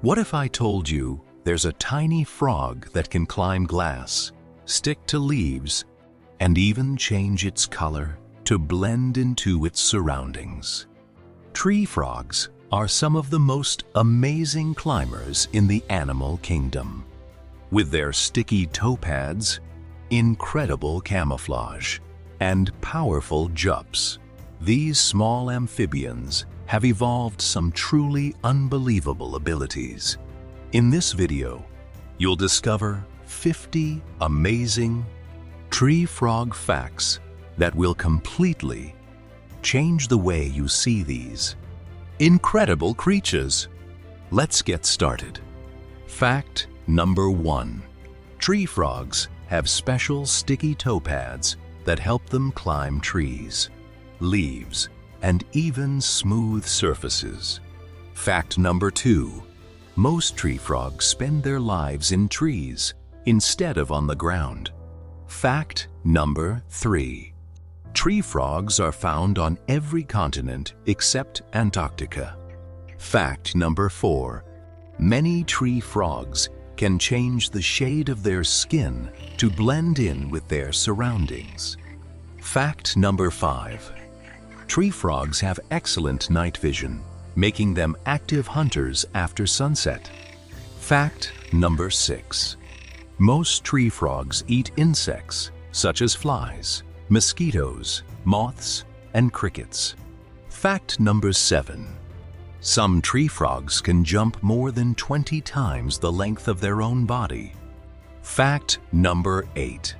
What if I told you there's a tiny frog that can climb glass, stick to leaves, and even change its color to blend into its surroundings? Tree frogs are some of the most amazing climbers in the animal kingdom. With their sticky toe pads, incredible camouflage, and powerful jumps, these small amphibians have evolved some truly unbelievable abilities. In this video, you'll discover 50 amazing tree frog facts that will completely change the way you see these incredible creatures. Let's get started. Fact number 1. Tree frogs have special sticky toe pads that help them climb trees, leaves, and even smooth surfaces. Fact number 2. Most tree frogs spend their lives in trees instead of on the ground. Fact number 3. Tree frogs are found on every continent except Antarctica. Fact number 4. Many tree frogs can change the shade of their skin to blend in with their surroundings. Fact number 5. Tree frogs have excellent night vision, making them active hunters after sunset. Fact number 6. Most tree frogs eat insects such as flies, mosquitoes, moths, and crickets. Fact number 7. Some tree frogs can jump more than 20 times the length of their own body. Fact number 8.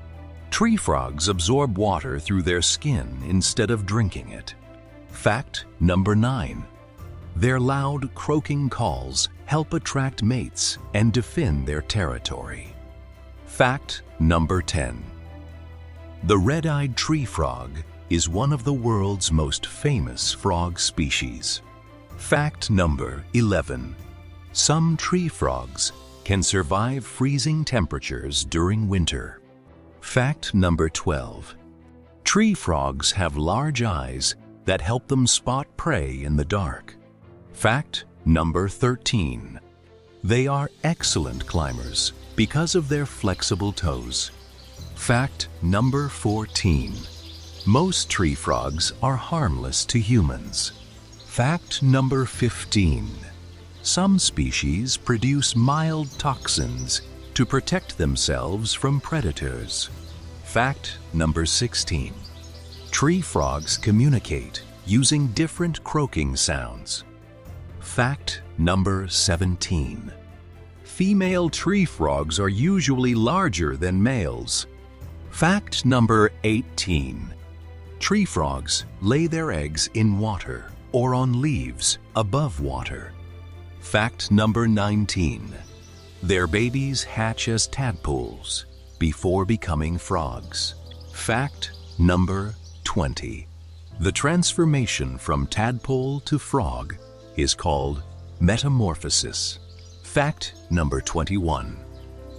Tree frogs absorb water through their skin instead of drinking it. Fact number 9. Their loud croaking calls help attract mates and defend their territory. Fact number 10. The red-eyed tree frog is one of the world's most famous frog species. Fact number 11. Some tree frogs can survive freezing temperatures during winter. Fact number 12. Tree frogs have large eyes that help them spot prey in the dark. Fact number 13. They are excellent climbers because of their flexible toes. Fact number 14. Most tree frogs are harmless to humans. Fact number 15. Some species produce mild toxins to protect themselves from predators. Fact number 16. Tree frogs communicate using different croaking sounds. Fact number 17. Female tree frogs are usually larger than males. Fact number 18. Tree frogs lay their eggs in water or on leaves above water. Fact number 19. Their babies hatch as tadpoles before becoming frogs. Fact number 20. The transformation from tadpole to frog is called metamorphosis. Fact number 21.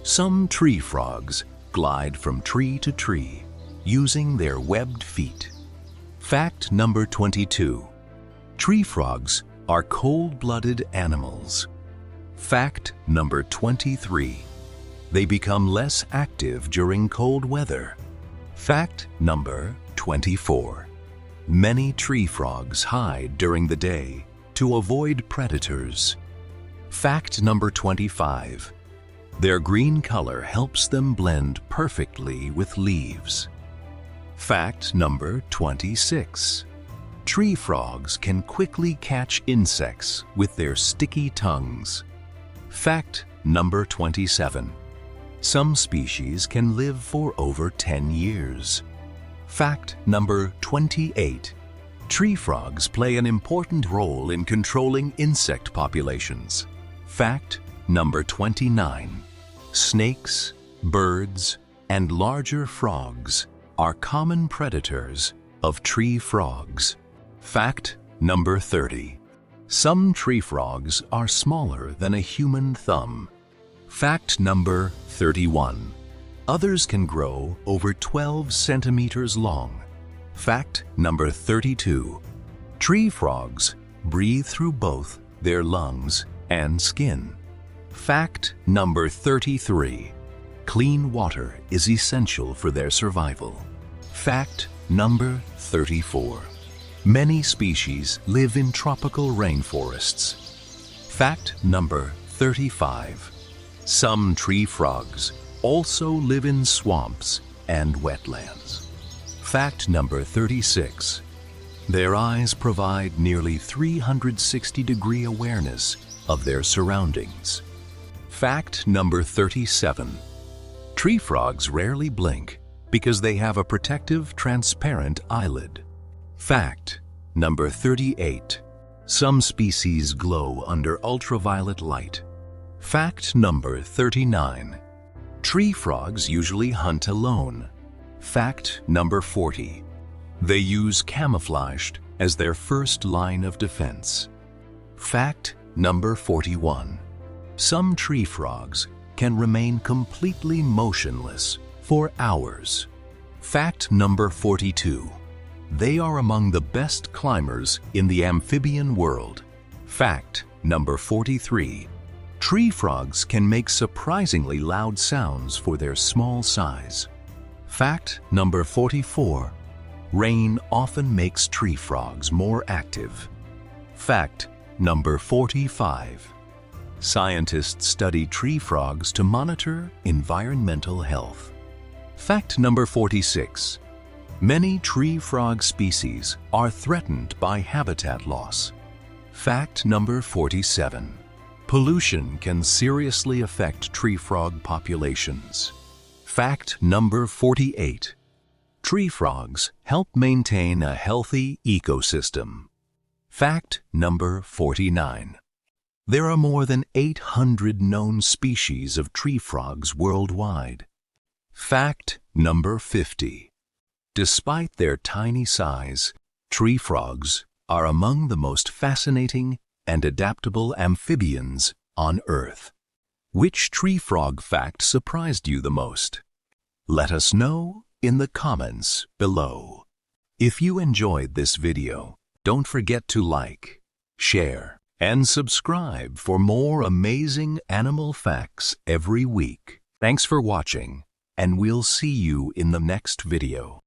Some tree frogs glide from tree to tree using their webbed feet. Fact number 22. Tree frogs are cold-blooded animals. Fact number 23. They become less active during cold weather. Fact number 24. Many tree frogs hide during the day to avoid predators. Fact number 25. Their green color helps them blend perfectly with leaves. Fact number 26. Tree frogs can quickly catch insects with their sticky tongues. Fact number 27. Some species can live for over 10 years. Fact number 28. Tree frogs play an important role in controlling insect populations. Fact number 29. Snakes, birds, and larger frogs are common predators of tree frogs. Fact number 30. Some tree frogs are smaller than a human thumb. Fact number 31. Others can grow over 12 centimeters long. Fact number 32. Tree frogs breathe through both their lungs and skin. Fact number 33. Clean water is essential for their survival. Fact number 34. Many species live in tropical rainforests. Fact number 35. Some tree frogs also live in swamps and wetlands. Fact number 36. Their eyes provide nearly 360-degree awareness of their surroundings. Fact number 37. Tree frogs rarely blink because they have a protective, transparent eyelid. Fact number 38. Some species glow under ultraviolet light. Fact number 39. Tree frogs usually hunt alone. Fact number 40. They use camouflage as their first line of defense. Fact number 41. Some tree frogs can remain completely motionless for hours. Fact number 42. They are among the best climbers in the amphibian world. Fact number 43. Tree frogs can make surprisingly loud sounds for their small size. Fact number 44. Rain often makes tree frogs more active. Fact number 45. Scientists study tree frogs to monitor environmental health. Fact number 46. Many tree frog species are threatened by habitat loss. Fact number 47. Pollution can seriously affect tree frog populations. Fact number 48. Tree frogs help maintain a healthy ecosystem. Fact number 49. There are more than 800 known species of tree frogs worldwide. Fact number 50. Despite their tiny size, tree frogs are among the most fascinating and adaptable amphibians on Earth. Which tree frog fact surprised you the most? Let us know in the comments below. If you enjoyed this video, don't forget to like, share, and subscribe for more amazing animal facts every week. Thanks for watching, and we'll see you in the next video.